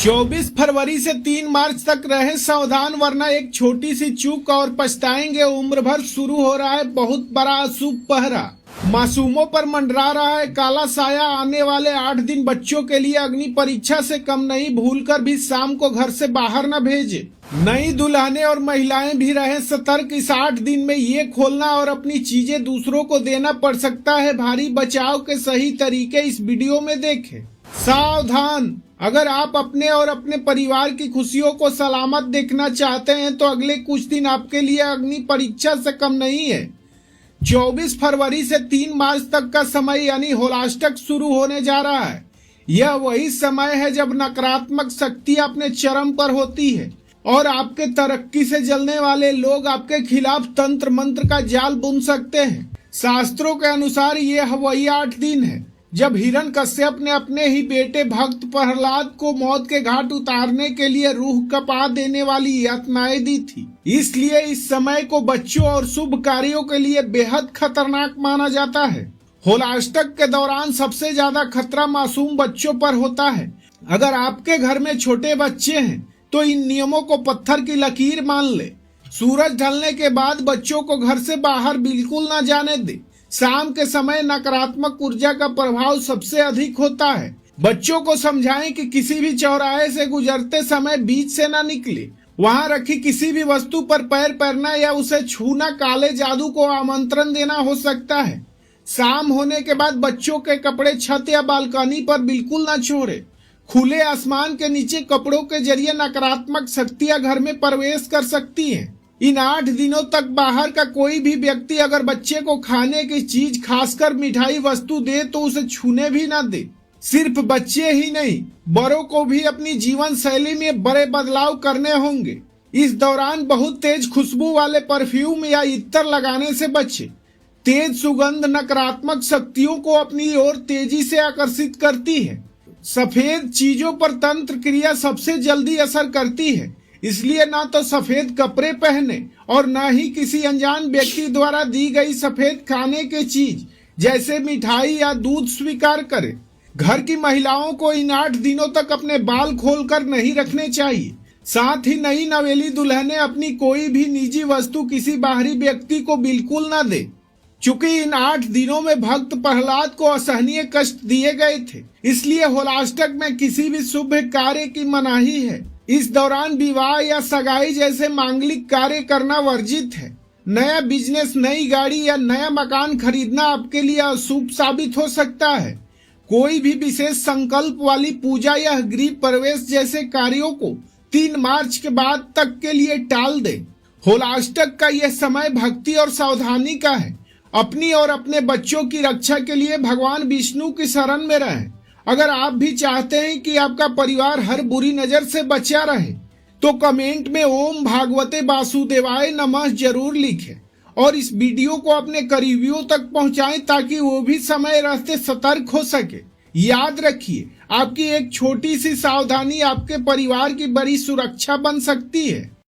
24 फरवरी से 3 मार्च तक रहे सावधान, वरना एक छोटी सी चूक और पछताएंगे उम्र भर। शुरू हो रहा है बहुत बड़ा अशुभ पहरा, मासूमों पर मंडरा रहा है काला साया। आने वाले 8 दिन बच्चों के लिए अग्नि परीक्षा से कम नहीं। भूलकर भी शाम को घर से बाहर न भेजे। नई दुल्हनें और महिलाएं भी रहें सतर्क। इस 8 दिन में ये खोलना और अपनी चीजें दूसरों को देना पड़ सकता है भारी। बचाव के सही तरीके इस वीडियो में देखें। सावधान, अगर आप अपने और अपने परिवार की खुशियों को सलामत देखना चाहते हैं तो अगले कुछ दिन आपके लिए अग्नि परीक्षा से कम नहीं है। 24 फरवरी से 3 मार्च तक का समय यानी होलाष्टक शुरू होने जा रहा है। यह वही समय है जब नकारात्मक शक्तियां अपने चरम पर होती है और आपके तरक्की से जलने वाले लोग आपके खिलाफ तंत्र मंत्र का जाल बुन सकते हैं। शास्त्रों के अनुसार यह वही 8 दिन है जब हिरण्यकश्यप ने अपने ही बेटे भक्त प्रहलाद को मौत के घाट उतारने के लिए रूह कपा देने वाली यातनाएं दी थी। इसलिए इस समय को बच्चों और शुभ कार्यों के लिए बेहद खतरनाक माना जाता है। होलाष्टक के दौरान सबसे ज्यादा खतरा मासूम बच्चों पर होता है। अगर आपके घर में छोटे बच्चे हैं तो इन नियमों को पत्थर की लकीर मान ले। सूरज ढलने के बाद बच्चों को घर से बाहर बिल्कुल न जाने दे। शाम के समय नकारात्मक ऊर्जा का प्रभाव सबसे अधिक होता है। बच्चों को समझाएं कि किसी भी चौराहे से गुजरते समय बीच से न निकले। वहां रखी किसी भी वस्तु पर पैर पड़ना या उसे छूना काले जादू को आमंत्रण देना हो सकता है। शाम होने के बाद बच्चों के कपड़े छत या बालकनी पर बिल्कुल न छोड़े। खुले आसमान के नीचे कपड़ों के जरिए नकारात्मक शक्तियां घर में प्रवेश कर सकती हैं। इन 8 दिनों तक बाहर का कोई भी व्यक्ति अगर बच्चे को खाने की चीज खासकर मिठाई वस्तु दे तो उसे छूने भी न दे। सिर्फ बच्चे ही नहीं, बड़ों को भी अपनी जीवन शैली में बड़े बदलाव करने होंगे। इस दौरान बहुत तेज खुशबू वाले परफ्यूम या इत्र लगाने से बचे। तेज सुगंध नकारात्मक शक्तियों को अपनी ओर तेजी से आकर्षित करती है। सफेद चीजों पर तंत्र क्रिया सबसे जल्दी असर करती है, इसलिए ना तो सफेद कपड़े पहने और ना ही किसी अनजान व्यक्ति द्वारा दी गई सफेद खाने की चीज जैसे मिठाई या दूध स्वीकार करें। घर की महिलाओं को इन 8 दिनों तक अपने बाल खोलकर नहीं रखने चाहिए। साथ ही नई नवेली दुल्हनें अपनी कोई भी निजी वस्तु किसी बाहरी व्यक्ति को बिल्कुल न दे। चूंकि इन 8 दिनों में भक्त प्रहलाद को असहनीय कष्ट दिए गए थे, इसलिए होलाष्टक में किसी भी शुभ कार्य की मनाही है। इस दौरान विवाह या सगाई जैसे मांगलिक कार्य करना वर्जित है। नया बिजनेस, नई गाड़ी या नया मकान खरीदना आपके लिए अशुभ साबित हो सकता है। कोई भी विशेष संकल्प वाली पूजा या गृह प्रवेश जैसे कार्यों को 3 मार्च के बाद तक के लिए टाल दें। होलाष्टक का यह समय भक्ति और सावधानी का है। अपनी और अपने बच्चों की रक्षा के लिए भगवान विष्णु की शरण में रहें। अगर आप भी चाहते हैं कि आपका परिवार हर बुरी नजर से बचा रहे तो कमेंट में ओम भागवते वासुदेवाय नमः जरूर लिखें और इस वीडियो को अपने करीबियों तक पहुंचाएं ताकि वो भी समय रहते सतर्क हो सके। याद रखिए, आपकी एक छोटी सी सावधानी आपके परिवार की बड़ी सुरक्षा बन सकती है।